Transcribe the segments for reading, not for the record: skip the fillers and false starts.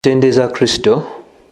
Tendeza Kristo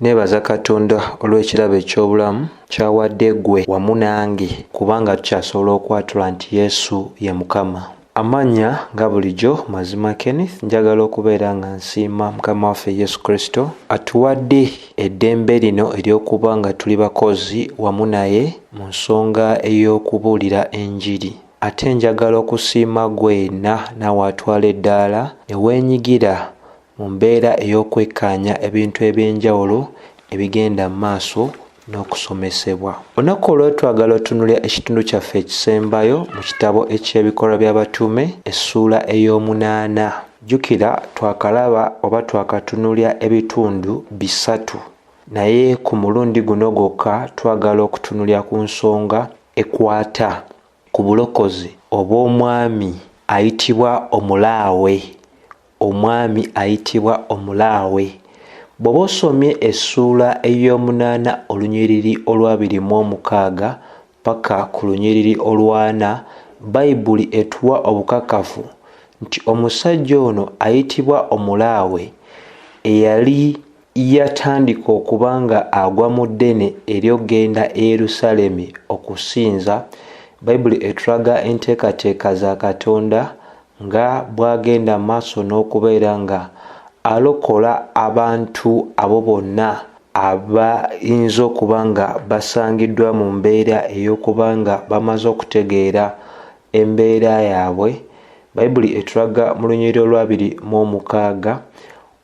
nebaza Katonda olw'ekirabo eky'obulamu kyawadde ggwe wamu nange kubanga tukyasobola okwatula nti Yesu ye Mukama. Amannya nga bulijjo Mazima Kenneth, njagala okubeera nga nsiima Mukama waffe Yesu Kristo atuwadde eddembe lino ery'okuba nga tuli bakozi wamu naye mu nsonga ey'okubuulira enjiri. Ate njagala okusiima gwenna naawe atwala eddaala ne weenyigira mu mbeera ey'okwekkaanya ebintu eby'enjawulo ebigenda mu maaso n'okusomesebwa. Olunaku olwo twagala otunuulira ekitundu kyaffe ekisembayo mu kitabo eky'Ebikolwa by'Abatume essuula ey'omunaana. Jjukira twakalaba oba twakatunuulira ebitundu bisatu, naye ku mulundi guno gwokka twagala okutunuulira ku nsonga ekwata ku bulokozi obw'omwami ayitibwa omulaawe. Omwami ayitibwa omulaawe. Bw'oba osomye essuula ey'omunaana olunyiriri olw'26 paka ku lunyiriri olw'4, Bayibuli etuwa obukakafu nti omusajja ono ayitibwa omulaawe eyali yatandika okuba nga agwa mu ddene ery'okgenda e Yerusaalemi okusinza. Bayibuli etulaga enteekateeka za Katonda nga bw'agenda maaso n'okubeera nga alokola abantu abo bonna abayinza okuba nga basangiddwa mu mbeera ey'okuba nga bamaze okutegeera embeera yaabwe. Bayibuli etulaga mu lunyiriri olw'26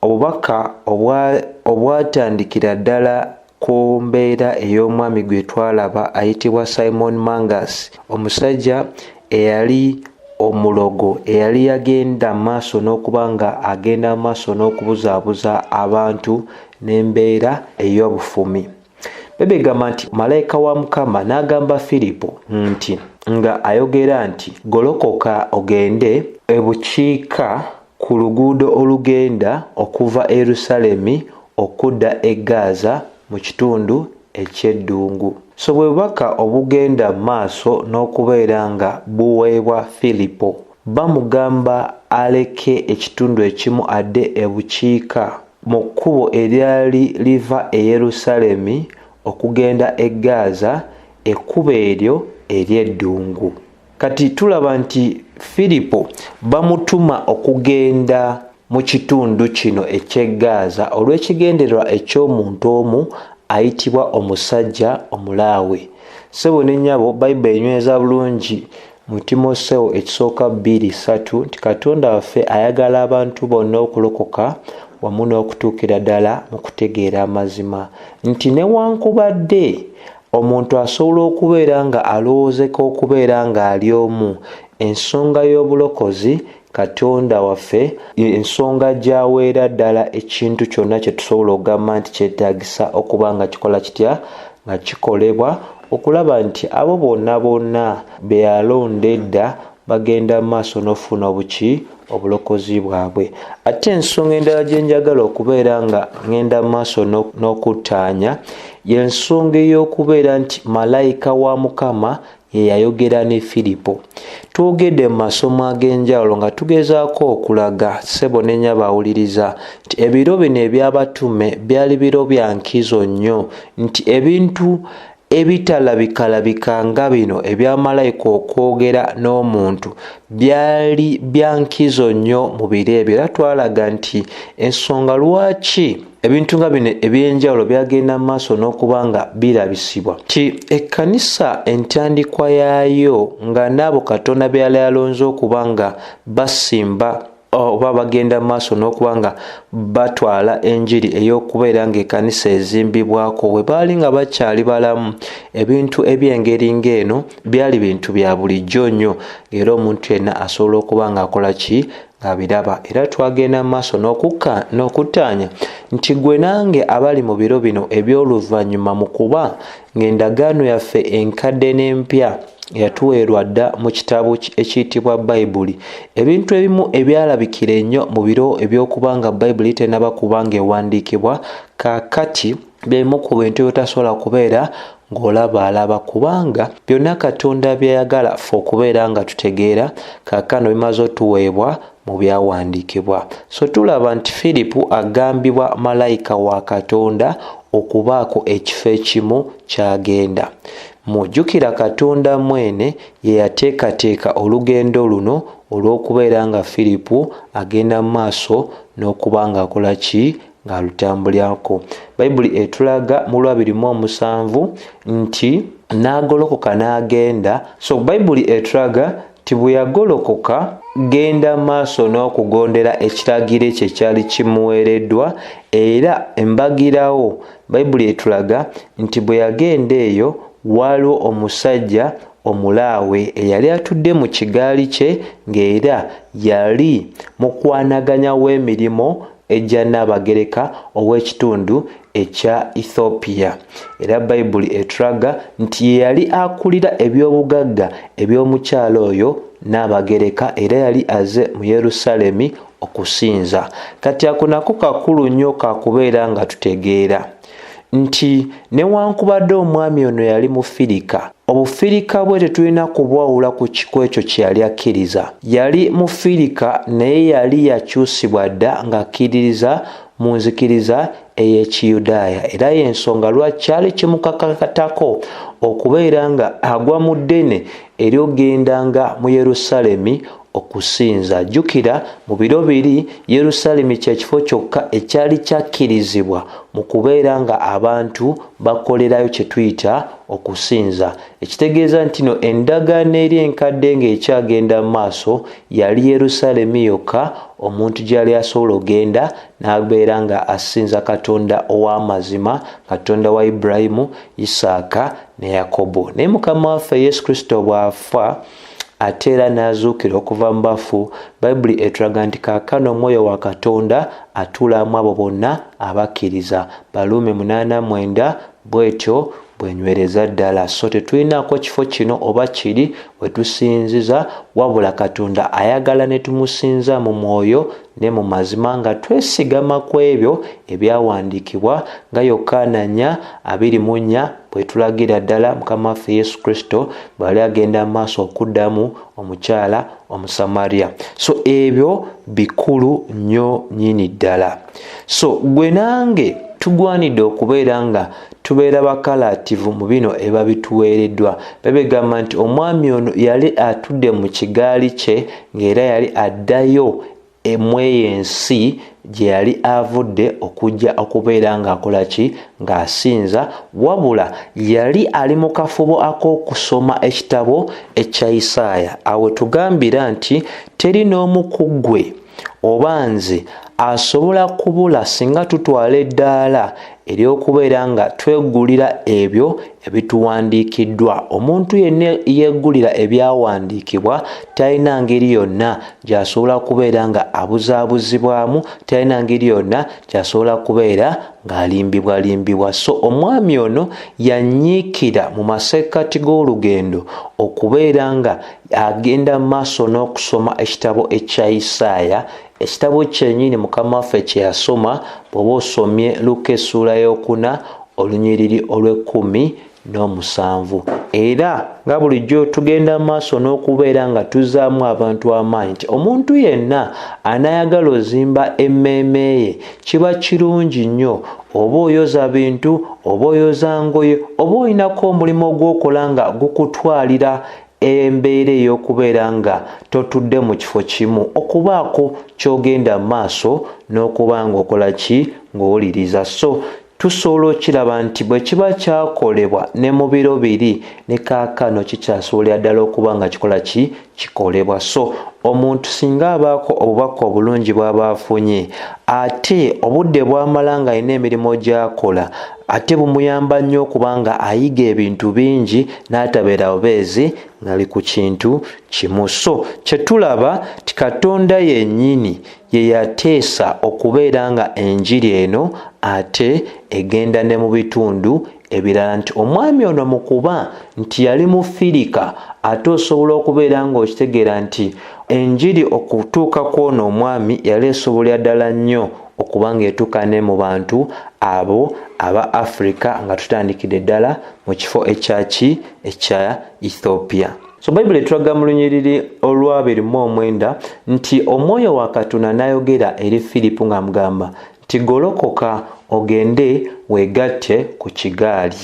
obubaka obwatandikira ddala ku mbeera ey'omwami gwe twalaba ayitibwa Simon Mangas, omusajja eyali omulogo eyali yagenda maaso n'okuba nga agenda maaso n'okubuzaabuza abantu n'embeera ey'obufumi. Bebegamba nti malayika wa Mukama n'agamba Filipo nti nga ayogera nti golokoka ogende ebukiika ku luguudo olugenda okuva e Yerusaalemi okudda e Gaza mu kitundu eky'eddungu. So bwe bubaka obugenda maaso n'okubeera nga buweebwa Filipo, bamugamba aleke ekitundu ekimu adde ebukiika mu kkubo eryali liva e Yerusaalemi okugenda e Gaza, ekkubo eryo ery'eddungu. Kati tulaba nti Filipo bamutuma okugenda mu kitundu kino eky'e Gaza olw'ekigendererwa eky'omuntu omu ayitibwa omusajja omulaawe. Ssebo ne nnyabo Bayibuli enyweza bulungi mu Timoseewo ekisooka 2:3 nti Katonda waffe ayagala abantu bonna okulokoka wamu n'okutuukira ddala mu kutegeera amazima, nti newankubadde omuntu asobola okubeera nga alowoozeko okubeera ng'ali omu, ensonga y'obulokozi Katonda waffe ensonga gy'aweera ddala ekintu kyonna kye tusobola okugamba nti kyetaagisa okuba nga kikola kitya, nga kikolebwa okulaba nti abo bonna be yalonda edda bagenda mu maaso n'ofuna obulokozi bwabwe. Ate ensonga endala gye njagala okubeera nga ngenda mu maaso n'okuttaanya y'ensonga ey'okubeera nti malayika wa Mukama ye yayogera ne Filipo. Twogedde mu masomo ag'enjawulo nga tugezaako okulaga ssebo ne nnyabo awuliriza nti ebiro bino eby'abatume byali biro bya nkizo nnyo, nti ebintu ebitalabikalabika nga bino ebya malayika okwogera n'omuntu byali bya nkizo nnyo mu biro ebyo. Era twalaga nti ensonga lwaki ebintu nga bino eby'enjawulo byagenda mu maaso n'okuba nga birabisibwa, ti ekkanisa entandikwa yaayo nga n'abo Katonda be yali alonze okuba nga basimba oba bagenda mu maaso n'okuba nga batwala enjiri ey'okubeera ng'ekkanisa ezimbibwako bwe baali nga bakyali balamu, ebintu eby'engeri ng'eno byali bintu bya bulijjo nnyo, era omuntu yenna asobola okuba ng'akola ki, ng'abiraba. Era twagenda mu maaso n'okuttaanya nti gwe nange abali mu biro bino eby'oluvannyuma mu kuba ng'endagaano yaffe enkadde n'empya yatuweerwa dda mu kitabo ekiyitibwa Bayibuli, ebintu ebimu ebyalabikira ennyo mu biro eby'okuba nga Bayibuli tennaba kuba ng'ewandiikibwa, kaakati byemu ku bintu ebyotasobola kubeera ng'olaba kubanga byonna Katonda byayagala ffe okubeera nga tutegeera kaakano bimaze otuweebwa mu byawandiikibwa. So tulaba nti Firipo agambibwa malayika wa Katonda okubaako ekifo ekimu ky'agenda. Mujjukira Katonda mwene ye yateekateeka olugendo luno olw'okubeera nga Firipo agenda mu maaso n'okuba ng'akola ki? Ng'alutambulirako. Bayibuli etulaga mu 2:7 nti n'agolokoka n'agenda. So Bayibuli etulaga nti bwe yagolokoka genda maaso n'okugondera ekiragiro kye kyali kimuweereddwa, era embagirawo Bayibuli etulaga nti bwe yagenda eyo waliwo omusajja omulaawe eyali atudde mu kigaali kye ng'era yali mukwanaganya w'emirimu ejja Nnaabagereka ow'ekitundu ekya Ethiopia. Era Bayibuli etulaga nti ye yali akulira eby'obugagga eby'omukyala oyo Nnaabagereka, era yali aze mu Yerusaalemi okusinza. Kati ako nako kakulu nnyo kakubeera nga tutegeera nti newankubadde omwami ono yali mufirika, obufirika bwe tetulina kubwawula ku ekyo kye yali akkiriza. Yali mufirika naye yali yakyusibwa dda ng'akkiririza mu nzikiriza ey'Ekiyudaaya, era y'ensonga lwaki kyali kimukakatako okubeera nga agwa mu ddene ery'ogendanga mu Yerusaalemi okusinza. Jjukira mu biro biri Yerusaalemi kye kifo kyokka ekyali kyakkirizibwa mu kubeera nga abantu bakolerayo kye tuyita okusinza. Ekitegeeza nti no endagaano eri enkadde ng'ekyagenda mu maaso yali Yerusaalemi yokka omuntu gy'ali asobola ogenda n'abeera nga asinza Katonda ow'amazima, Katonda wa Ibulayimu, Isaaka ne Yakobo. Naye Mukama waffe Yesu Kristo bw'afa ate era n'azuukira okuva mu bafu, Bayibuli etulaga nti kaakano Omwoyo wa Katonda atuulamu abo bonna abakkiriza. Baluumi 8:9 bw'etyo bwenywereza ddala. So tetulinaako kifo kino oba kiri we tusinziza, wabula Katonda ayagala ne tumusinza mu mwoyo ne mu mazima nga twesigama ku ebyo ebyawandiikibwa nga Yokaana 4:4 bwe tulagira ddala Mukama waffe Yesu Kristo bw'ali agenda mu maaso okuddamu omukyala Omusamaliya. So ebyo bikulu nnyo nnyini ddala. So gwe nange tugwanidde okubeera nga tubeera bakalaativu mu bino eba bituweereddwa. Babegamba nti omwami ono yali atudde mu kigaali kye ng'era yali addayo emweyensi gye yali avudde okujja okubeera ng'akola ki? Ng'asinza, wabula yali ali mu kafubo ak'okusoma ekitabo ekya Isaaya. Awo tugambira nti teri n'omu ku ggwe oba nze asobola kubula singa tutwala eddaala ery'okubeera nga tweggulira ebyo ebituwandiikiddwa. Omuntu yenna yeggulira ebyawandiikibwa talina ngeri yonna gy'asobola kubeera nga abuzaabuzibwamu, talina ngeri yonna gy'asobola kubeera ng'alimbibwalimbibwa. So omwami ono yanyiikira mu masekkati g'olugendo okubeera nga agenda mu maaso n'okusoma ekitabo ekya Isaaya. Ekitabo kyennyini Mukama waffe kye yasoma bw'oba osomye Luka essuula y'okuna olunyiriri olw'17. Era nga bulijjo tugenda mu maaso n'okubeera nga tuzzaamu abantu amaanyi nti omuntu yenna anayagala ozimba emmeeme ye kiba kirungi nnyo oba oyoza bintu oba oyoza ngoye oba olinako omulimu gw'okola nga gukutwalira embeera ey'okubeera nga totudde mu kifo kimu, okubaako ky'ogenda mu maaso n'okuba ng'okola ki? Ng'owuliriza. So tusobola okiraba nti bwe kiba kyakolebwa ne mu biro biri ne kaakano kikyasobolera ddala okuba nga kikola ki? Kikolebwa. So omuntu singa abaako obubaka obulungi bw'aba afunye ate obudde bw'amala ng'alina emirimu gy'akola ate bumuyamba nnyo okuba nga ayiga ebintu bingi n'atabeera bubeezi ng'ali ku kintu kimu. So kye tulaba ti Katonda yennyini ye yateesa okubeera nga enjiri eno ate egenda ne mu bitundu ebirala, nti omwami ono mu kuba nti yali mufirika ate osobola okubeera ng'okitegeera nti enjiri okutuuka kw'ono omwami yali esobolera ddala nnyo okubanga etuuka ne mu bantu abo aba Africa nga tutandikidde ddala mu kifo ekya Ethiopia. So Bible etulaga mu lunyiriri olwa 29 nti omwoyo wa Katonda n'ayogera eri Filipo ng'amugamba nti golokoka ogende weegatte ku kigaali.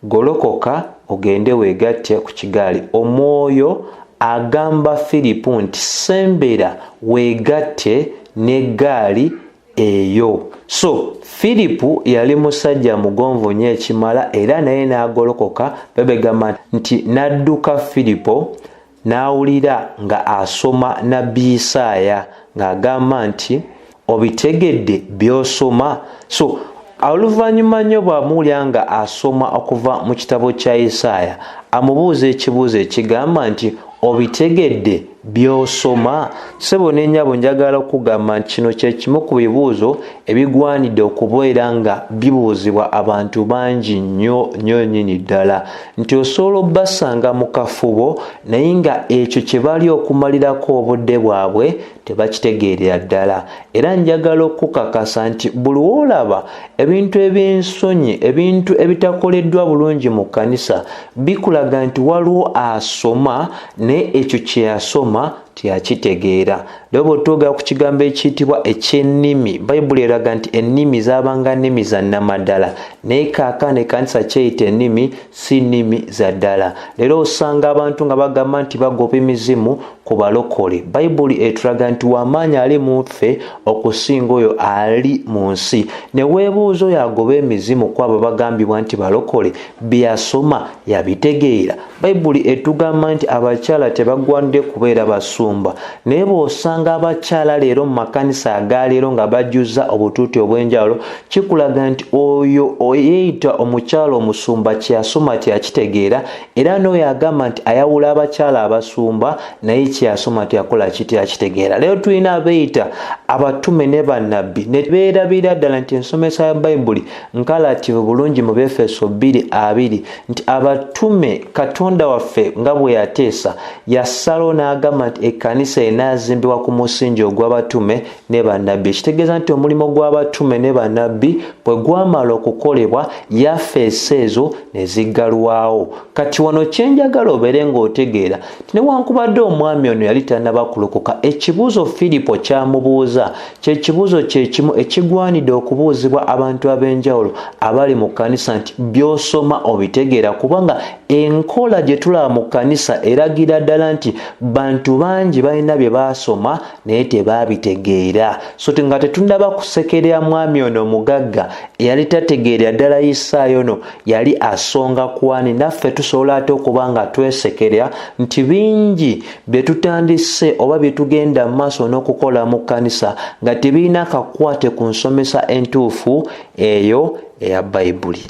Golokoka ogende weegatte ku kigaali. Omwoyo agamba Filipo nti sembera weegatte n'eggaali eyo. So Filipo yali musajja mugonvu nnyo ekimala era naye n'agolokoka. Babegamba nti n'adduka Filipo n'awulira nga asoma nabbi Isaaya ng'agamba nti obitegedde by'osoma. So oluvannyuma nnyo bw'amuwulira nga asoma okuva mu kitabo kya Isaaya amubuuza ekibuuzo ekigamba nti obitegedde by'osoma. Ssebo ne nnyabo njagala okugamba nti kino kye kimu ku bibuuzo ebigwanidde okubeera nga bibuuzibwa abantu bangi nnyo nnyini ddala, nti osobola obbasanga mu kafubo naye nga ekyo kye bali okumalirako obudde bwabwe tebakitegeerera ddala. Era njagala okukakasa nti buli woolaba ebintu eby'ensonyi, ebintu ebitakoleddwa bulungi mu kkanisa, bikulaga nti waliwo asoma naye ekyo kye yasoma tiyakitegeera. Lero bw'otuuga ku kigambo ekiyitibwa eky'ennimi, Bayibuli eraga nti ennimi zaabanga nnimi za nnamaddala, naye kaakano ekkanisa kyeyita ennimi si nnimi za ddala. Leero osanga abantu nga bagamba nti bagoba emizimu ku balokole. Bayibuli etulaga nti w'amaanyi ali mu ffe okusinga oyo ali mu nsi. Ne weebuuza oyo agoba emizimu ku abo bagambibwa nti balokole, bye yasoma yabitegeera. Bayibuli etugamba nti abakyala tebagwanidde kubeera basumba, naye bw'osanga abakyala leero mu makanisa agaleero nga bajjuza obutuuti obw'enjawulo, kikulaga nti oyo yeeyita omukyala omusumba kye yasoma teyakitegeera, era n'oyo agamba nti ayawula abakyala abasumba naye kye yasoma teyakola teyakitegeera. Leero tulina abeeyita abatume ne bannabbi ne beerabira ddala nti ensomesa ya Bayibuli nkalativu bulungi mu Befeso 2:2 nti abatume Katonda waffe nga bwe yateesa yassalawo n'agamba nti ekkanisa enaazimbibwa ku musingi ogw'abatume ne bannabbi. Kitegeeza nti omulimu gw'abatume ne bannabbi bwe gwamala okukolebwa yafeesi ezo ne ziggalwawo. Kati wano kyenjagala obeere ng'otegeera ti newankubadde omwami ono yali tannaba kulokoka, ekibuuzo Filipo ky'amubuuza kye kibuuzo kye kimu ekigwanidde okubuuzibwa abantu ab'enjawulo abali mu kkanisa nti by'osoma obitegeera, kubanga enkola gye tulaba mu kkanisa eragira ddala nti bantu bangi balina bye baasoma naye tebaabitegeera. So nga tetundaba kusekerera mwami ono omugagga eyali tategeera ddala Isaaya ono yali asonga kwani, naffe tusobola ate okuba nga twesekerera nti bingi bye tutandise oba bye tugenda mu maaso n'okukola mu kkanisa nga tebirina kakwate ku nsomesa entuufu eyo eya Bayibuli.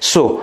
So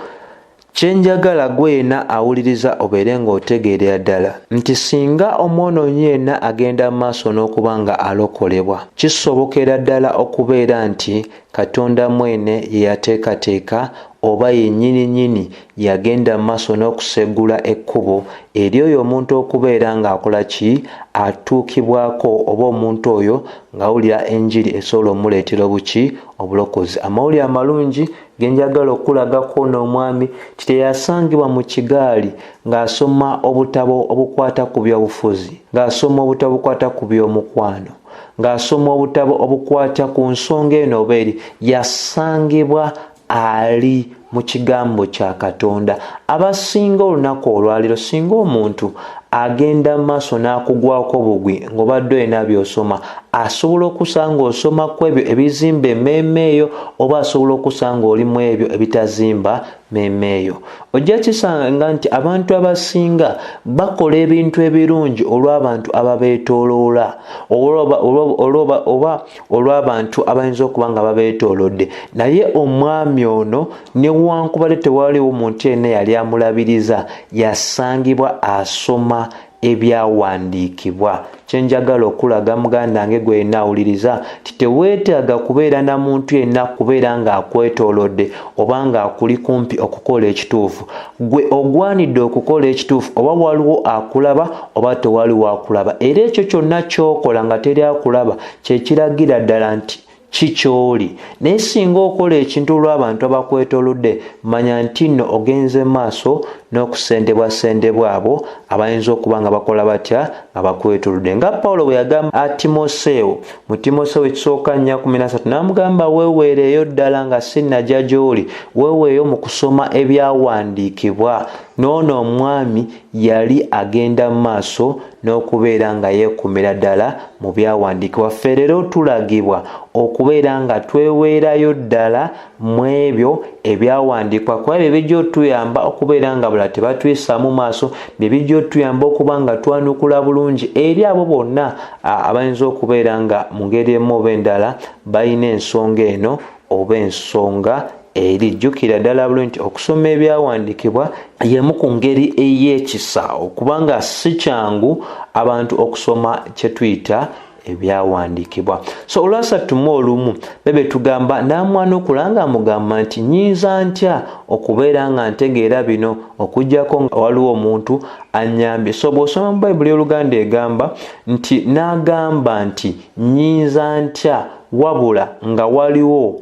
kyenjagala gwena awuliriza obeere ng'otegeerera ddala nti singa omwonoonyi yenna agenda mu maaso n'okuba nga alokolebwa, kisobokera ddala okubeera nti Katonda mwene ye yateekateeka oba yennyini yagenda mu maaso n'okuseggula ekkubo eri oyo omuntu okubeera ng'akola ki, atuukibwako, oba omuntu oyo ng'awulira enjiri esobola omuleetera obuki, obulokozi. Amawulire amalungi genjagala okulagako n'omwami teyasangibwa mu kigaali ng'asoma obutabo obukwata ku byobufuzi, ng'asoma obutabo obukwata ku by'omukwano, ng'asoma obutabo obukwata ku nsonga eno oba eri. Yasangibwa ali mu kigambo kya Katonda. Abasinga olunaku olwaliro, singa omuntu agenda mu maaso n'akugwako bugwi ng'obadde olina by'osoma, asobola okusanga osoma ku ebyo ebizimba emmeeme eyo, oba asobola okusanga oli mu ebyo ebitazimba mmeeme eyo. Ojja kisanga nti abantu abasinga bakola ebintu ebirungi olw'abantu ababeetooloola, oba olw'abantu abayinza okuba nga babeetoolodde. Naye omwami ono newankubadde tewaliwo muntu yenna yali amulabiriza, yasangibwa asoma ebyawandiikibwa. Kyenjagala okulaga muganda wange gwe naawuliriza nti teweetaaga kubeera na muntu yenna kubeera ng'akwetoolodde oba ng'akuli kumpi okukola ekituufu. Gwe ogwanidde okukola ekituufu, oba waliwo akulaba oba tewaliwo akulaba, era ekyo kyonna ky'okola nga teri akulaba kye kiragira ddala nti kikyoli. Naye singa okola ekintu olw'abantu abakwetoolodde, manya nti nno ogenze maaso n'okusendebwasendebwa abo abayinza okuba nga bakola batya nga bakwetoolodde. Nga Pawulo bwe yagamba Timoseewo mu Timoseewo ekisooka 4:13 n'amugamba weeweereeyo ddala nga sinnajja gy'oli, weeweeyo mu kusoma ebyawandiikibwa. N'ono omwami yali agenda mu maaso n'okubeera nga yeekumira ddala mu byawandiikibwa. Ffe leero tulagibwa okubeera nga tweweerayo ddala mu ebyo ebyawandiikibwa, kuba ebyo bijja otuyamba okubeera nga bula tebatuyisaamu maaso, bye bijja otuyamba okuba nga twanukula bulungi eri abo bonna abayinza okubeera nga mu ngeri emu oba endala balina ensonga eno oba ensonga eri. Jjukira ddala bulungi nti okusoma ebyawandiikibwa y'emu ku ngeri ey'ekisa, okubanga si kyangu abantu okusoma kye tuyita ebyawandiikibwa. So olwasatu mu olumu bebe tugamba n'amwanukula nga amugamba nti nnyinza ntya okubeera nga ntegeera bino okuggyako nga waliwo omuntu annyambye. So bw'osoma mu Bayibuli y'Oluganda egamba nti n'agamba nti nnyinza ntya wabula nga waliwo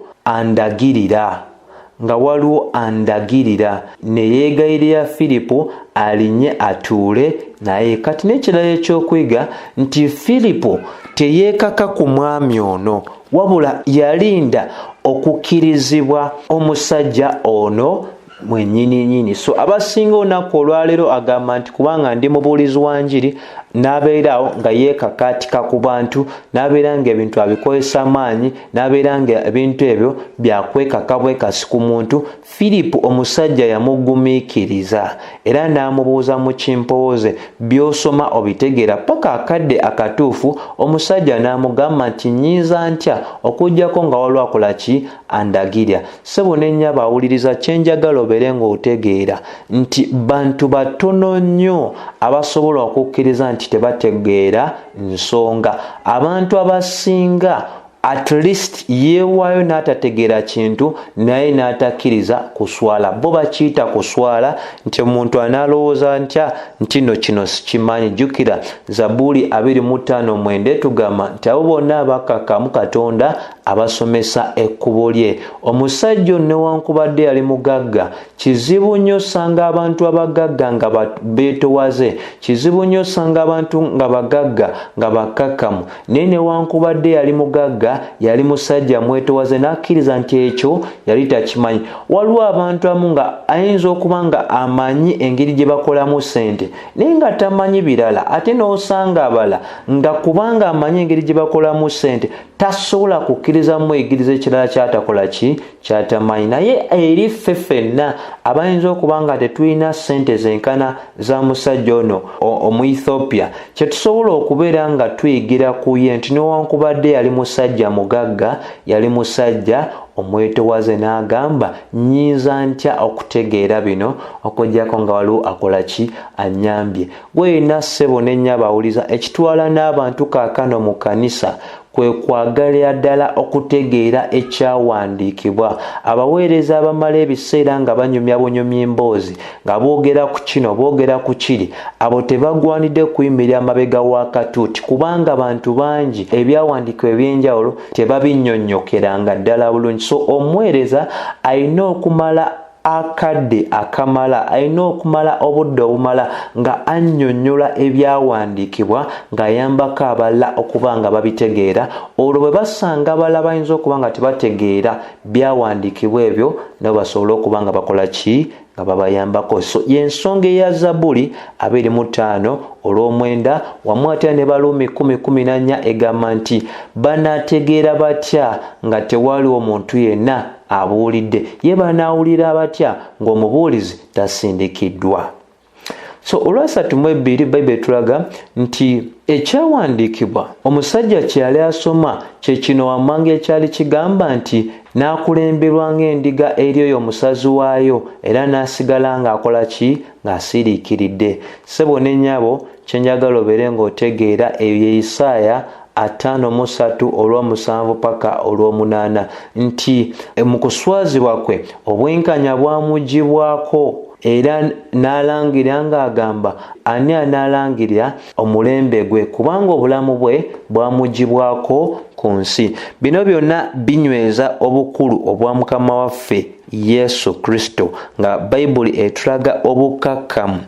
andagirira, ne yeegayirira Filipo alinye atuule naye. Kati n'ekirala ekyokuyiga nti Filipo teyeekaka ku mwami ono, wabula yalinda okukkirizibwa omusajja ono mwennyini. So abasinga olunaku olwaleero agamba nti kubanga ndi mubuulizi wa njiri, n'abeerawo nga yeekakaatika ku bantu, n'abeera nga ebintu abikozesa maanyi, n'abeera nga ebintu ebyo byakwekaka bwekasi ku muntu. Filipo omusajja yamugumiikiriza era n'amubuuza mu kimpooze, by'osoma obitegeera? Paka akadde akatuufu omusajja n'amugamba nti nnyinza ntya okuggyako nga waliwo akola ki? Andagirira. Ssebo ne nnyabo awuliriza, kyenjagala obeere ng'otegeera nti bantu batono nnyo abasobola okukkiriza nti tebategeera nsonga. Abantu abasinga at least yeewaayo n'atategeera kintu naye n'atakkiriza kuswala. Bo bakiyita kuswala, nti omuntu analowooza ntya nti nno kino sikimanyi. Jjukira Zabuuri 25:9 tugamba nti abo bonna abakkakkamu Katonda abasomesa ekkubo lye. Omusajja ono newankubadde yali mugagga, kizibu nnyo osanga abantu abagagga nga beetowaze, kizibu nnyo osanga abantu nga bagagga nga bakkakkamu, naye newankubadde yali mugagga, yali musajja mwetowaze, n'akkiriza nti ekyo yali takimanyi. Waliwo abantu amu nga ayinza okuba nga amanyi engeri gye bakolamu ssente naye nga tamanyi birala, ate n'osanga abala nga kubanga amanyi engeri gye bakolamu ssente tasobola kukkiriza muyigiriza ekirala kyatakola ki? Kyatamanyi. Naye eri ffe ffenna abayinza okuba nga tetulina ssente zenkana za musajja ono omu Ethiopia, kye tusobola okubeera nga tuyigira ku ye nti newankubadde yali musajja mugagga, yali musajja omwetowaze, n'agamba nnyinza ntya okutegeera bino okuggyako nga waliwo akola ki? Annyambye. Gweyina ssebo ne nnyabo awuliza, ekitwala n'abantu kaakano mu kanisa kwe kwagalira ddala okutegeera ekyawandiikibwa. Abaweereza abamala ebiseera nga banyumya bunyumya emboozi, nga boogera ku kino boogera ku kiri, abo tebagwanidde kuyimirira amabega w'akatuuti, kubanga bantu bangi ebyawandiikibwa eby'enjawulo tebabinnyonnyokeranga ddala bulungi. So omuweereza alina okumala akadde akamala, alina okumala obudde obumala nga annyonnyola ebyawandiikibwa ng'ayambako abalala okuba nga babitegeera. Olwo bwe basanga abalala bayinza okuba nga tebategeera byawandiikibwa ebyo, nabo basobole okuba nga bakola ki? Nga babayambako. So y'ensonga eya Zabuuri 25:9 wamu ate ne Baluumi 10:14 egamba nti banaategeera batya nga tewaliwo muntu yenna abuulidde? Ye banaawulira batya ng'omubuulizi tasindikiddwa? So olwasatu mu ebbiri Bayibuli etulaga nti ekyawandiikibwa omusajja kye yali asoma kye kino wammanga ekyali kigamba nti n'akulemberwa ng'endiga eri oyo omusazi waayo, era n'asigala ng'akola ki? Ng'asiriikiridde. Ssebo ne nnyabo, kyenjagala obeere ng'otegeera eyo ye Isaaya 53:7 paka 8 nti mu kuswazibwa kwe obwenkanya bwamugibwako era n'alangira ng'agamba ani analangirira omulembe gwe kubanga obulamu bwe bwamugibwako ku nsi. Bino byonna binyweza obukulu obwa Mukama waffe Yesu Kristo nga Bayibuli etulaga obukakkamu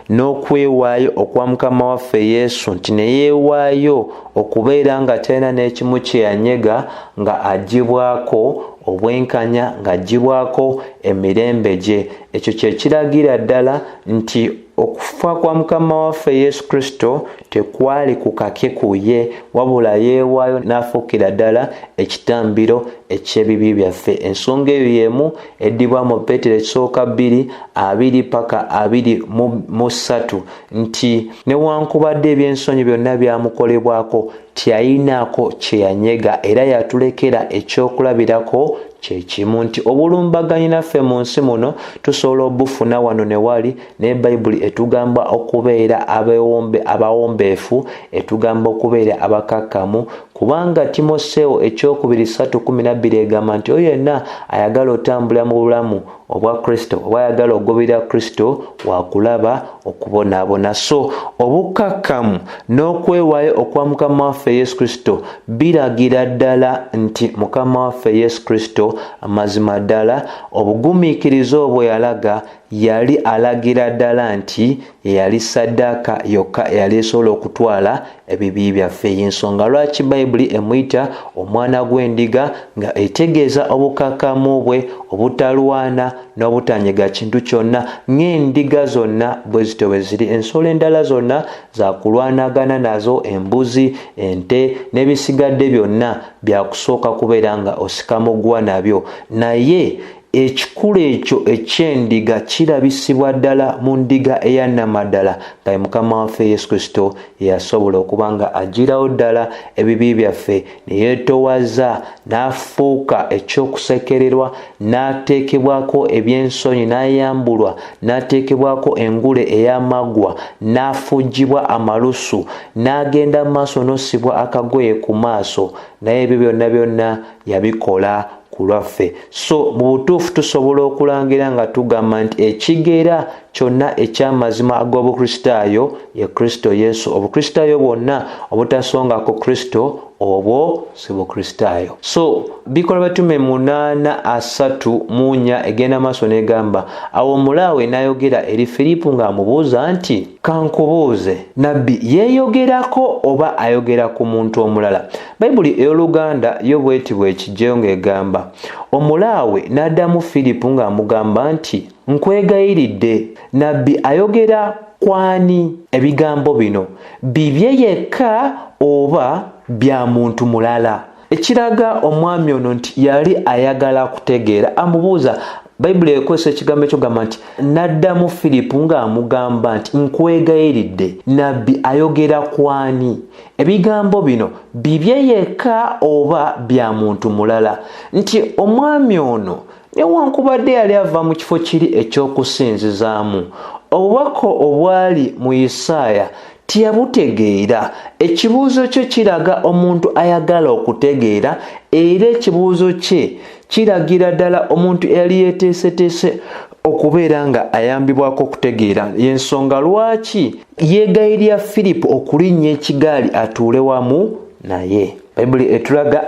n'okwewaayo okwa Mukama waffe Yesu nti ne yeewaayo okubeera nga talina n'ekimu kye yanyega nga agibwako obwenkanya nga agibwako emirembe gye. Ekyo kye kiragira ddala nti okufa kwa Mukama waffe Yesu Kristo tekwali ku kake kuye wabula yeewaayo n'afuukira ddala ekitambiro eky'ebibi byaffe. Ensonga eyo y'emu eddibwa mu Peetero ekisooka 2:2 paka 2:3 nti newankubadde ebyensonyi byonna byamukolebwako tiyayinaako kye yanyega era yatulekera ekyokulabirako kye kimu nti obulumbaganyi naffe mu nsi muno tusobola obufuna wano ne wali naye Bayibuli etugamba okubeera abawombeefu, etugamba okubeera abakakkamu kubanga Timoseewo 2:12 egamba nti oyo yenna ayagala otambula mu bulamu obwa Kristo oba ayagala ogobera Kristo wakulaba okubonaabona. So obukakkamu n'okwewaayo okwa Mukama waffe Yesu Kristo biragira ddala nti Mukama waffe Yesu Kristo amazima ddala obugumiikiriza obwo yalaga yali alagira ddala nti yali saddaaka yokka eyali esobola okutwala ebibi byaffe. Y'ensonga lwaki Bayibuli emuyita omwana gw'endiga nga etegeeza obukakkamu bwe obutalwana n'obutanyega kintu kyonna ng'endiga zonna bwe zito bwe ziri. Ensolo endala zonna zakulwanagana nazo, embuzi, ente n'ebisigadde byonna byakusooka kubeera nga osikamugwa nabyo, naye ekikulu ekyo eky'endiga kirabisibwa ddala mu ndiga eya nnamaddala nga Mukama waffe Yesu Kristo yasobola okuba nga agirawo ddala ebibi byaffe ne yeetowaza n'afuuka ekyokusekererwa n'ateekebwako ebyensonyi n'ayambulwa n'ateekebwako engule ey'amaggwa n'afugibwa amalusu n'agenda mu maaso n'ossibwa akagoye ku maaso naye ebyo byonna byonna yabikola kulwaffe. So mu butuufu tusobola okulangira nga tugamba nti ekigera kyonna eky'amazima ag'obukristaayo ye Kristo Yesu. Obukristaayo bwonna obutasongako Kristo obwo si bukristaayo. So Ebikolwa Batume 8:3 egenda maaso negamba awo omulaawe n'ayogera eri Filipo ng'amubuuza nti kankubuuze nabbi yeeyogerako oba ayogera ku muntu omulala? Bayibuli ey'Oluganda yo bweti bw'ekijjeyo ng'egamba omulaawe n'addamu Filipo ng'amugamba nti nkwegayiridde nabbi ayogera kwani ebigambo bino bibye yekka oba bya muntu mulala? Ekiraga omwami ono nti yali ayagala kutegeera. Amubuuza, Bayibuli ekozesa ekigambo ekyo gamba nti n'addamu Filipo ng'amugamba nti nkwegayiridde nabbi ayogera kwani ebigambo bino bibye yekka oba bya muntu mulala? Nti omwami ono newankubadde yali ava mu kifo kiri ekyokusinzizaamu, obubaka obwali mu Isaaya tiyabutegeera. Ekibuuzo kye kiraga omuntu ayagala okutegeera era ekibuuzo kye kiragira ddala omuntu eyali yeeteeseteese okubeera nga ayambibwako okutegeera. Y'ensonga lwaki yeegayirira Filipo okulinnya ekigaali atuule wamu naye. Bayibuli etulaga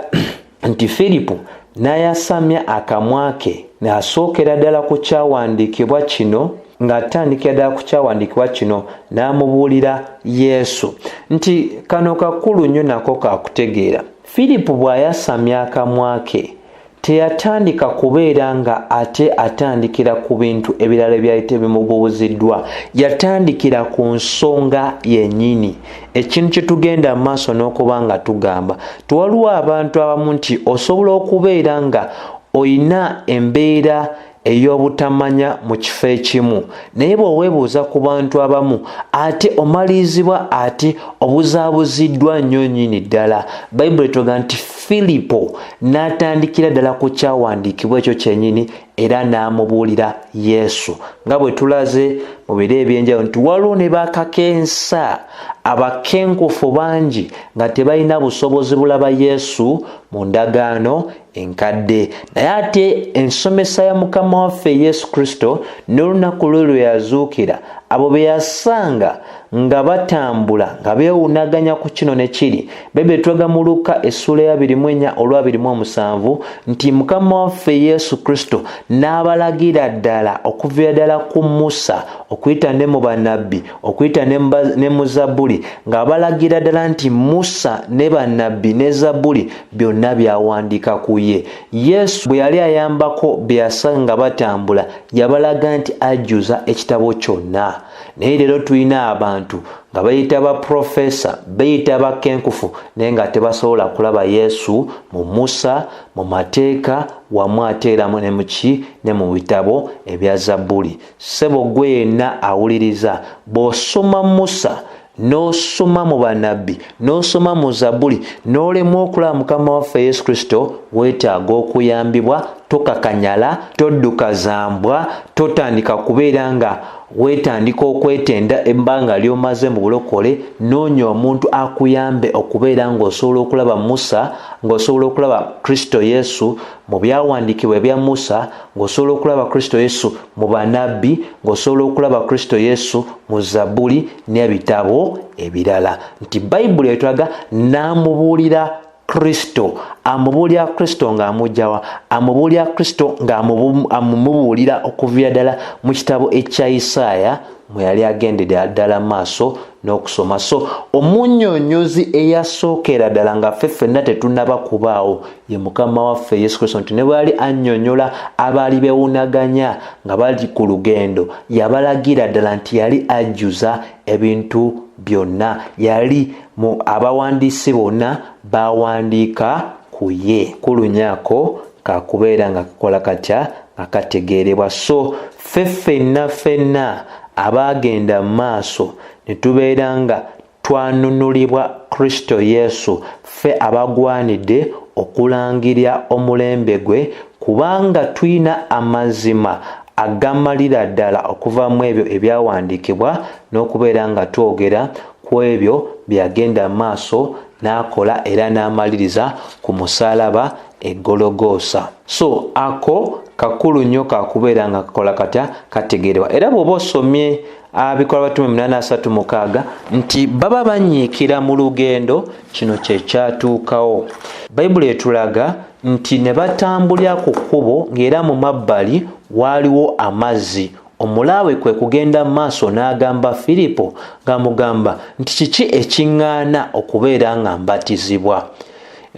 nti Filipo n'ayasamya akamwa ke n'asookera ddala ku kyawandiikibwa kino ng'atandikira ddala ku kyawandiikibwa kino n'amubuulira Yesu nti kano kakulu nnyo nako kakutegeera. Filipo bw'ayasamya akamwa ke teyatandika kubeera nga ate atandikira ku bintu ebirala ebyali tebimubuuziddwa, yatandikira ku nsonga yennyini. Ekintu kye tugenda mu maaso n'okuba nga tugamba tewaliwo abantu abamu nti osobola okubeera nga oyina embeera ey'obutamanya mu kifo ekimu naye bw'oweebuuza ku bantu abamu ate omalirizibwa ate obuzaabuziddwa nnyo nnyini ddala. Bayibuli etugamba nti Filipo n'atandikira ddala ku kyawandiikibwa ekyo kyennyini era n'amubuulira Yesu. Nga bwe tulaze mu biro ebyenjawulo nti waliwo ne bakakensa abakenkufu bangi nga tebalina busobozi bulaba Yesu mu ndagaano enkadde. Naye ate ensomesa ya Mukama waffe Yesu Kristo n'olunaku lwe yazuukira, abo be yasanga nga batambula nga beewunaganya ku kino ne kiri. Bayibuli etulaga mu Luka essula ya 24:27 nti Mukama waffe Yesu Kristo n'abalagira ddala okuviira ddala ku Musa okuyita ne mu bannabbi okuyita ne mu Zabbuli, ng'abalagira ddala nti Musa ne bannabbi ne Zabbuli byonna byawandiika ku ye. Yesu bwe yali ayambako be yasanga batambula yabalaga nti ajjuza ekitabo kyonna. Naye leero tulina abantu nga bayita ba profesa, bayita bakenkufu naye nga tebasobola kulaba Yesu mu Musa, mu mateeka, wamu ate era ne muki ne mu bitabo ebya Zabbuli. Ssebo gwe yenna awuliriza, bw'osoma Musa n'osoma mu bannabbi n'osoma mu Zabbuli n'olemwa okulaba Mukama waffe Yesu Kristo, weetaaga okuyambibwa. Tokakanyala, todduka zambwa, totandika kubeera nga weetandika okwetenda ebbanga ly'omaze mu bulokole. Noonya omuntu akuyambe okubeera ng'osobola okulaba Musa, ng'osobola okulaba Kristo Yesu mu byawandiikibwa ebya Musa, ng'osobola okulaba Kristo Yesu mu bannabbi, ng'osobola okulaba Kristo Yesu mu Zabbuli n'ebitabo ebirala. Nti Bayibuli etulaga n'amubuulira Kristo, amubuulira Kristo ng'amugyawa, amubuulira Kristo ng'amumubuulira okuviira ddala mu kitabo ekya Isaaya mwe yali agendedde ddala maaso n'okusoma. So omunnyonnyozi eyasookera ddala nga ffenna tetunnaba kubaawo ye Mukama waffe Yesu Kristo, nti ne bwe yali annyonnyola abaali beewunaganya nga bali ku lugendo, yabalagira ddala nti yali ajjuza ebintu byonna. Yali mu abawandiisi bonna bawandiika ku ye. Kulunyaako kakubeera nga kakola katya nga kategeerebwa. So ffenna abaagenda mu maaso ne tubeera nga twanunulibwa Kristo Yesu, ffe abagwanidde okulangirira omulembe gwe, kubanga tulina amazima agamalira ddala okuva mu ebyo ebyawandiikibwa n'okubeera nga twogera ku ebyo byagenda mu maaso n'akola era n'amaliriza ku musaalaba e Gologoosa. So ako kakulu nnyo kakubeera nga kakola katya kategeerwa. Era bw'oba osomye Ebikolwa bya 8:36 nti baba banyiikira mu lugendo, kino kye kyatuukawo. Bayibuli etulaga nti ne batambulira ku kkubo ng'era mu mabbali waaliwo amazzi. Omulaawe kwe kugenda mu maaso n'agamba Firipo ng'amugamba nti kiki ekiŋŋaana okubeera nga mbatizibwa.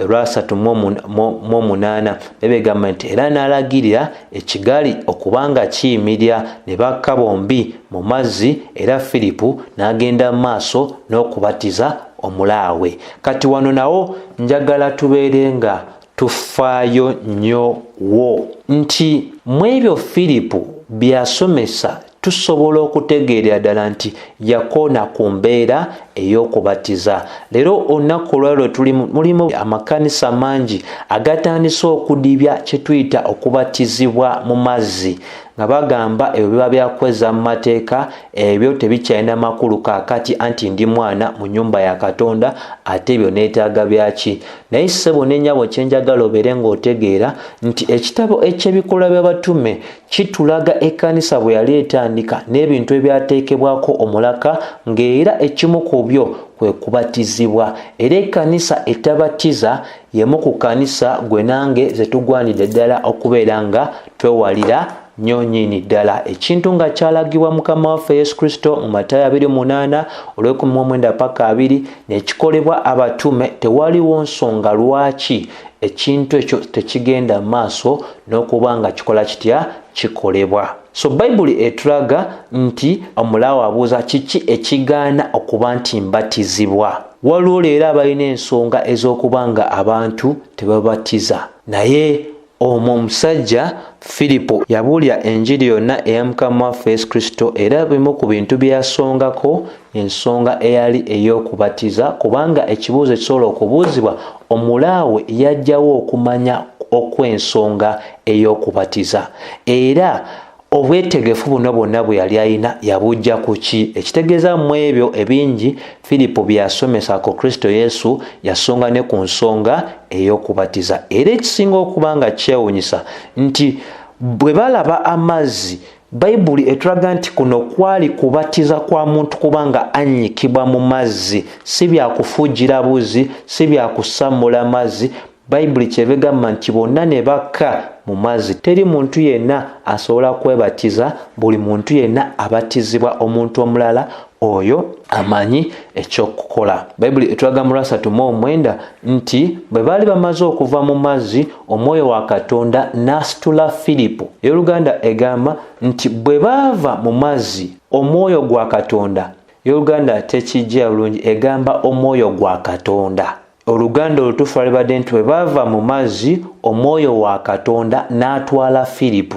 Olwasatu mu 8 begamba nti era n'alagirira ekigali okubanga kiyimirira, ne bakka bombi mu mazzi era Firipo n'agenda mu maaso n'okubatiza omulaawe. Kati wano nawo njagala tubeere nga tufaayo nnyo wo nti mu ebyo Firipo byasomesa tusobola okutegeera ddala nti yakoona ku mbeera ey'okubatiza. Leero olunaku olwaliro mulimu amakanisa mangi agatandise okudibya kye tuyita okubatizibwa mu mazzi, nga bagamba ebyo biba byakweza mu mateeka, ebyo tebikyalina makulu kaakati anti ndi mwana mu nnyumba ya Katonda, ate ebyo neetaaga byaki. Naye ssebo n'ennyabo kyenjagala obeere ng'otegeera nti ekitabo eky'Ebikolwa by'Abatume kitulaga ekkanisa bwe yali etandika n'ebintu ebyateekebwako omulaka, ng'era ekimu ku byo kwe kubatizibwa. Era ekkanisa etabatiza yemu ku kkanisa gwe nange ze tugwanidde ddala okubeera nga twewalira nnyonyini ddala. Ekintu nga kyalagibwa Mukama waffe Yesu Kristo mu Matayo 28 olw'ekumumwenda paka 2 nekikolebwa abatume, tewaliwo nsonga lwaki ekintu ekyo tekigenda mu maaso n'okuba nga kikola kitya kikolebwa. So Bayibuli etulaga nti omulaawe abuuza kiki ekigaana okuba nti mbatizibwa. Waliwo leero abalina ensonga ez'okuba nga abantu tebabatiza, naye omwo omusajja Filipo yabuulira enjiri yonna eya Mukama waffe Yesu Kristo, era bimu ku bintu bye yasongako ensonga eyali ey'okubatiza, kubanga ekibuuzo ekisobola okubuuzibwa omulaawe yajjawo okumanya okw'ensonga ey'okubatiza, era obwetegefu buno bwonna bwe yali alina yabujja ku ki? Ekitegeeza mu ebyo ebingi Filipo bye yasomesa ku Kristo Yesu yasonga ne ku nsonga ey'okubatiza. Era ekisinga okuba nga kyewuunyisa nti bwe balaba amazzi, Bayibuli etulaga nti kuno kwali kubatiza kwa muntu kubanga annyikibwa mu mazzi, si bya kufugira buzi, si bya kusamula mazzi. Bayibuli kyebegamba nti bonna ne bakka mu mazzi. Teri muntu yenna asobola kwebatiza, buli muntu yenna abatizibwa omuntu omulala oyo amanyi ekyokukola. Bayibuli etulaga mu 3:9 nti bwe baali bamaze okuva mu mazzi, omwoyo wa Katonda n'asitula Filipo. Ey'Oluganda egamba nti bwe baava mu mazzi, omwoyo gwa Katonda. Ey'Oluganda tekijja bulungi, egamba omwoyo gwa Katonda. Oluganda olutuufu lwalibadde nti bwe baava mu mazzi, omwoyo wa Katonda n'atwala Filipo.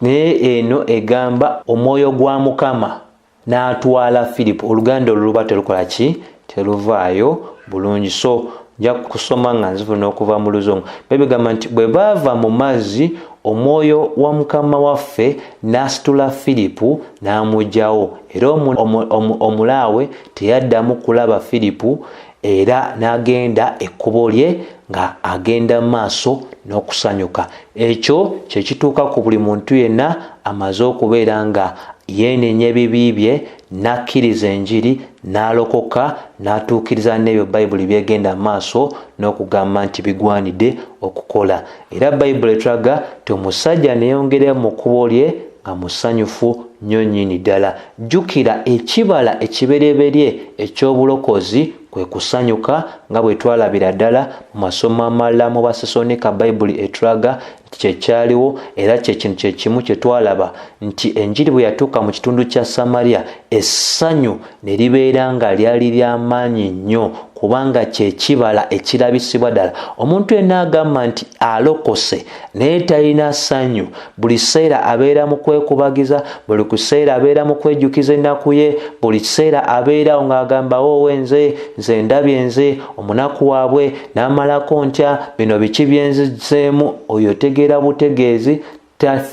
Naye eno egamba omwoyo gwa Mukama n'atwala Filipo. Oluganda oluluba terukola ki? Teruvaayo bulungi. So nja kusoma nga nzivuna okuva mu Luzungu. Begamba nti bwe baava mu mazzi, omwoyo wa Mukama waffe n'asitula Filipo n'amugyawo, era omulaawe teyaddamu kulaba Filipo, era n'agenda ekkubo lye nga agenda maaso n'okusanyuka. Ekyo kye kituuka ku buli muntu yenna amaze okubeera nga yeenenya ebibi bye, n'akkiriza enjiri, n'alokoka, n'atuukiriza n'ebyo Bayibuli byegenda maaso n'okugamba nti bigwanidde okukola. Era Bayibuli etulaga nti omusajja neeyongera mu kkubo lye nga musanyufu nnyo nnyini ddala. Jjukira ekibala ekibereberye eky'obulokozi kwe kusanyuka, nga bwe twalabira ddala mu masomo amalala mu Basesonika. Bayibuli etulaga nti kyekyaliwo, era kyekintu kyekimu kye twalaba nti enjiri bwe yatuuka mu kitundu kya Samaliya, essanyu ne libeera nga lyali ly'amaanyi nnyo, kubanga kyekibala ekirabisibwa ddala. Omuntu yenna agamba nti alokose naye talina ssanyu, buli kiseera abeera mu kwekubagiza, buli kiseera abeera mu kwejjukiza ennaku ye, buli kiseera abeerawo ng'agamba woowe nze ndabye nze omunaku waabwe n'amalako ntya, bino biki byenzizeemu. Oyo tegeera butegeezi,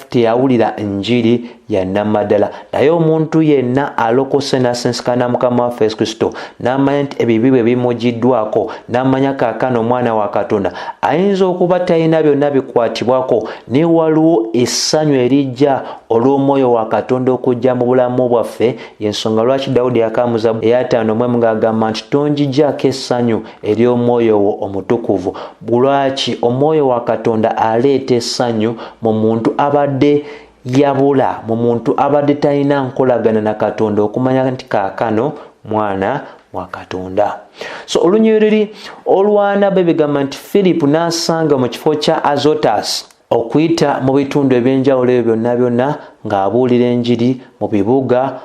teyawulira njiri ya namaddala. Naye omuntu yenna alokose n'asensikana Mukama waffe Yesu Kristo, n'amanya nti ebibi bwe bimugiddwako, n'amanya kaakano omwana wa Katonda, ayinza okuba talina byonna bikwatibwako, naye waliwo essanyu erijja olw'omwoyo wa Katonda okujja mu bulamu bwaffe. Y'ensonga lwaki Dawudi yakamuza eya 5:1 ng'agamba nti tonjigyako essanyu ery'omwoyo wo omutukuvu. Lwaki? Omwoyo wa Katonda aleeta essanyu mu muntu abadde yabula, mu muntu abadde talina nkolagana na Katonda, okumanya nti kaakano mwana wa Katonda. So olunyiriri olwana bebigamba nti Filipo n'asanga mu kifo kya Azotus okuyita mu bitundu ebyenjawulo ebyo byonna ng'abuulira enjiri mu bibuga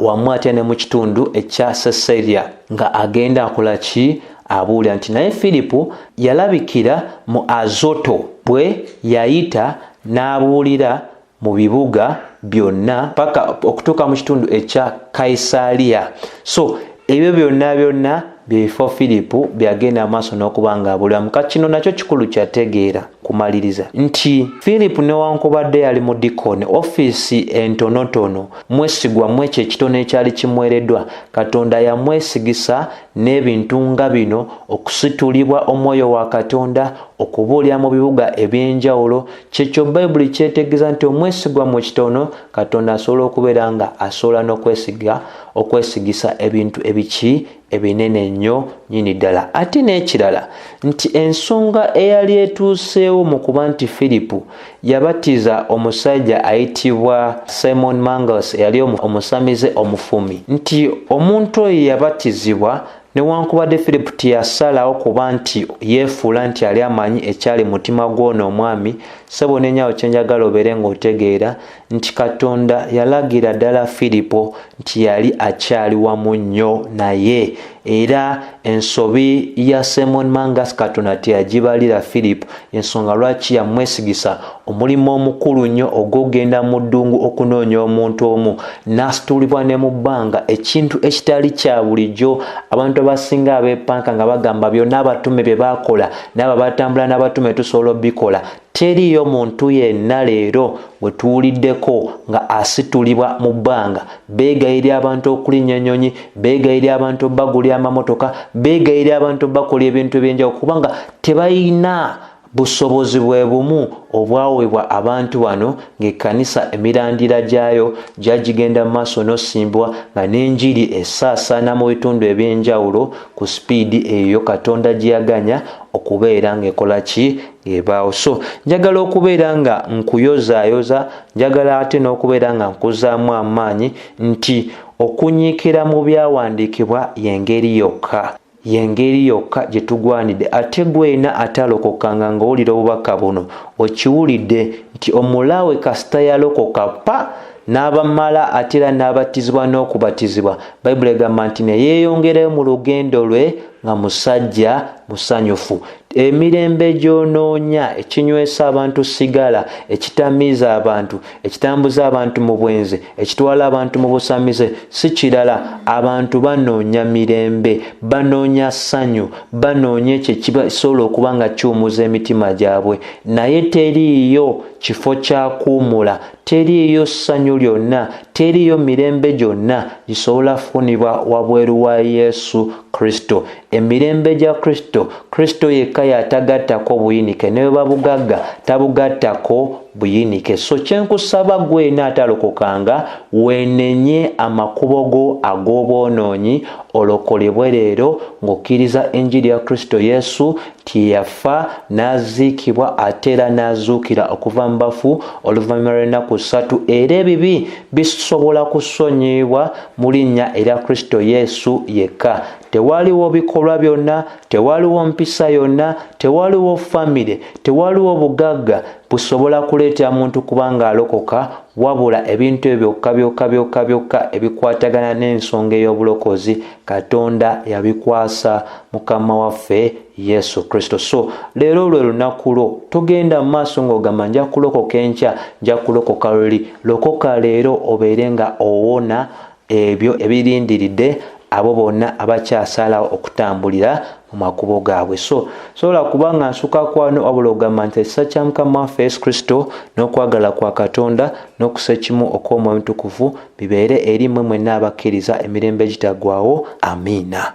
wamu ate ne mu kitundu ekya Caesarea, nga agenda akola ki? Abuulira nti. Naye Filipo yalabikira mu Azoto, bwe yayita n'abuulira mu bibuga byonna paka okutuuka mu kitundu ekya Kaisaaliya. So ebyo byonna bifo Filipo byagenda amaaso n'okuba nga abuulira. Muka kino nakyo kikulu kyategeera kumaliriza nti Filipo newankubadde yali mu dikoni, ofiisi entonotono, mwesigwa mu ekyo ekitono ekyali kimwereddwa, Katonda yamwesigisa n'ebintu nga bino: okusitulibwa omwoyo wa Katonda, okubuulira mu bibuga ebyenjawulo. Kyekyo Bayibuli kyetegeeza nti omwesigwa mu kitono, Katonda asobola okubeera nga asobola n'okwesigisa ebintu ebiki? Ebinene nnyo nnyini ddala. Ate n'ekirala nti ensonga eyali etuuseewo mu kuba nti Filipo yabatiza omusajja ayitibwa Simon Mangos, eyali omusamize omufumi, nti omuntu oyo yabatizibwa newankubadde Filipo teyasalawo kuba nti yeefuula nti yali amanyi ekyali mutima gw'ono omwami. Ssebo n'ennyawo kye njagala obeere ng'otegeera nti Katonda yalagira ddala Filipo nti yali akyali wamu nnyo naye, era ensobi ya Simon Mangas Katonda teyagibalira Philip, ensonga lwaki yamwesigisa omulimu omukulu nnyo ogw'ogenda mu ddungu okunoonya omuntu omu n'asitulibwa ne mu bbanga, ekintu ekitali kya bulijjo. Abantu abasinga abeepanka nga bagamba byonna abatume bye baakola n'abo batambula n'abatume tusobola obikola. Teriyo muntu yenna leero bwe tuwuliddeko nga asitulibwa mu bbanga. Beegayirira abantu okulinnya ennyonyi, beegayirira abantu bagulya amamotoka, beegayirira abantu bakola ebintu eby'enjawulo kubanga tebalina busobozi bwe bumu obwaweebwa abantu bano, ng'ekkanisa emirandira gyayo gyagigenda mu maaso n'osimbwa nga n'enjiri esaasaana mu bitundu eby'enjawulo ku sipiidi eyo Katonda gye yaganya okubeera ng'ekola ki ng'ebaawo. So njagala okubeera nga nkuyozaayoza, njagala ate n'okubeera nga nkuzaamu amaanyi nti okunyiikira mu byawandiikibwa y'engeri yokka gye tugwanidde. Ate gwena atalokokanga ng'owulira obubaka buno okiwulidde nti omulaawe kasita yalokoka pa n'abamala ate era n'abatizibwa n'okubatizibwa, Bayibuli egamba nti ne yeeyongerayo mu lugendo lwe nga musajja musanyufu. Emirembe gy'onoonya, ekinywesa abantu sigala, ekitamiiza abantu, ekitambuza abantu mu bwenzi, ekitwala abantu mu busamize, si kirala. Abantu banoonya mirembe, banoonya ssanyu, banoonya ekyo ekisobola okuba nga kiwumuza emitima gyabwe, naye teriiyo kifo kya kuwumula, teriiyo ssanyu lyonna, teriiyo mirembe gyonna gisobola funibwa wabweru wa Yesu Kristo. Emirembe gya Kristo yekka yatagattako buyinike, ne bwe babugagga tabugattako buyinike. So kyenkusaba gwena atalokokanga weenenye amakubo go ag'obwonoonyi olokolebwe leero ng'okkiriza enjiri ya Kristo Yesu ti yafa n'aziikibwa ate era n'azuukira okuva mu bafu oluvannyuma lw'ennaku 3, era ebibi bisobola kusonyiyibwa mu linnya erya Kristo Yesu yekka. Tewaliwo bikolwa byonna, tewaliwo mpisa yonna, tewaliwo famire, tewaliwo bugagga busobola kuleetera muntu kubanga alokoka, wabula ebintu ebyo byokka ebikwatagana n'ensonga ey'obulokozi Katonda yabikwasa Mukama waffe Yesu Kristo. So leero lwe lunaku lwo, togenda mu maaso ng'ogamba nja kulokoka enkya, nja kulokoka luli. Lokoka leero obeere nga owona ebyo ebirindiridde abo bonna abakyasalawo okutambulira mu makubo gaabwe. So sobola kubanga nsuka kwano wabula ogamba nti ekisa kya Mukama waffe Yesu Kristo n'okwagala kwa Katonda n'okusa ekimu okw'Omwoyo Omutukuvu bibeere eri mmwe mwenna abakkiriza emirembe gitaggwaawo. Amiina.